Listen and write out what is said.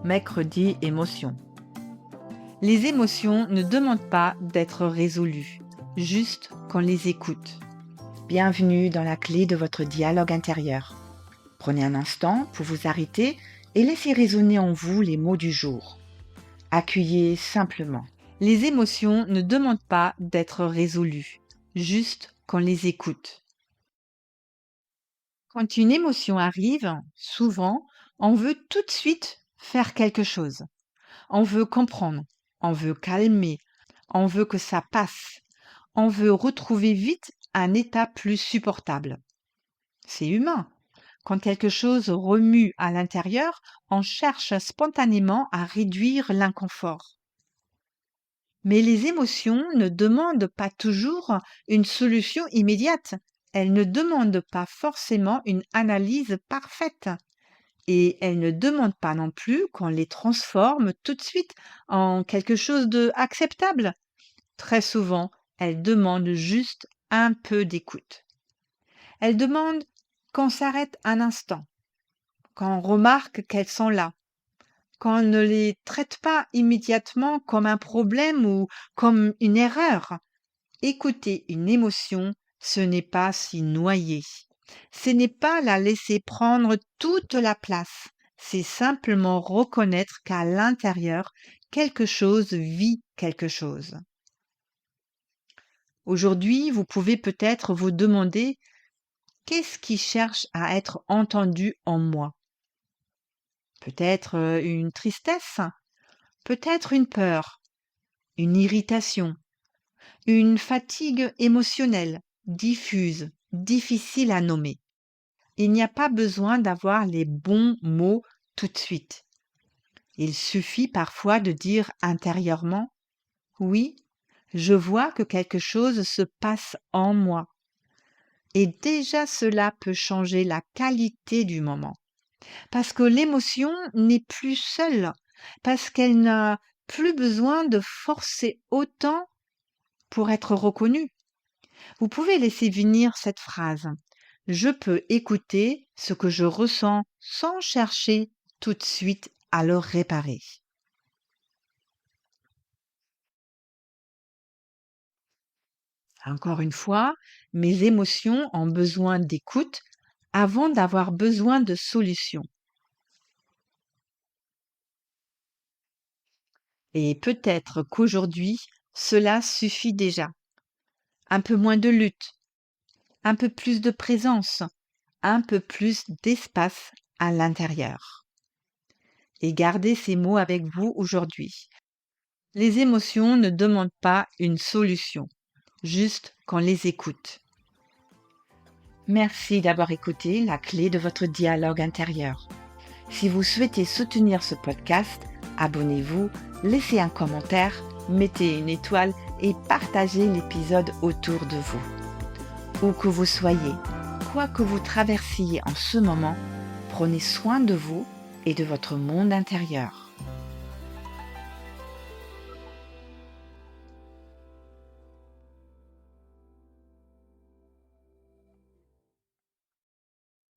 mercredi émotions. Les émotions ne demandent pas d'être résolues, juste qu'on les écoute. Bienvenue dans la clé de votre dialogue intérieur. Prenez un instant pour vous arrêter et laissez résonner en vous les mots du jour. Accueillez simplement. Les émotions ne demandent pas d'être résolues, juste qu'on les écoute. Quand une émotion arrive, souvent, on veut tout de suite faire quelque chose. On veut comprendre, on veut calmer, on veut que ça passe, on veut retrouver vite un état plus supportable. C'est humain. Quand quelque chose remue à l'intérieur, on cherche spontanément à réduire l'inconfort. Mais les émotions ne demandent pas toujours une solution immédiate. Elles ne demandent pas forcément une analyse parfaite. Et elles ne demandent pas non plus qu'on les transforme tout de suite en quelque chose d'acceptable. Très souvent, elles demandent juste un peu d'écoute. Elles demandent qu'on s'arrête un instant, qu'on remarque qu'elles sont là, qu'on ne les traite pas immédiatement comme un problème ou comme une erreur. Écouter une émotion, ce n'est pas s'y noyer. Ce n'est pas la laisser prendre toute la place. C'est simplement reconnaître qu'à l'intérieur, quelque chose vit quelque chose. Aujourd'hui, vous pouvez peut-être vous demander qu'est-ce qui cherche à être entendu en moi? Peut-être une tristesse, peut-être une peur, une irritation, une fatigue émotionnelle, diffuse, difficile à nommer. Il n'y a pas besoin d'avoir les bons mots tout de suite. Il suffit parfois de dire intérieurement « Oui, je vois que quelque chose se passe en moi ». Et déjà cela peut changer la qualité du moment. Parce que l'émotion n'est plus seule, parce qu'elle n'a plus besoin de forcer autant pour être reconnue. Vous pouvez laisser venir cette phrase. Je peux écouter ce que je ressens sans chercher tout de suite à le réparer. Encore une fois, mes émotions ont besoin d'écoute avant d'avoir besoin de solutions. Et peut-être qu'aujourd'hui, cela suffit déjà. Un peu moins de lutte, un peu plus de présence, un peu plus d'espace à l'intérieur. Et gardez ces mots avec vous aujourd'hui. Les émotions ne demandent pas une solution, juste qu'on les écoute. Merci d'avoir écouté la clé de votre dialogue intérieur. Si vous souhaitez soutenir ce podcast, abonnez-vous, laissez un commentaire, mettez une étoile et partagez l'épisode autour de vous. Où que vous soyez, quoi que vous traversiez en ce moment, prenez soin de vous et de votre monde intérieur.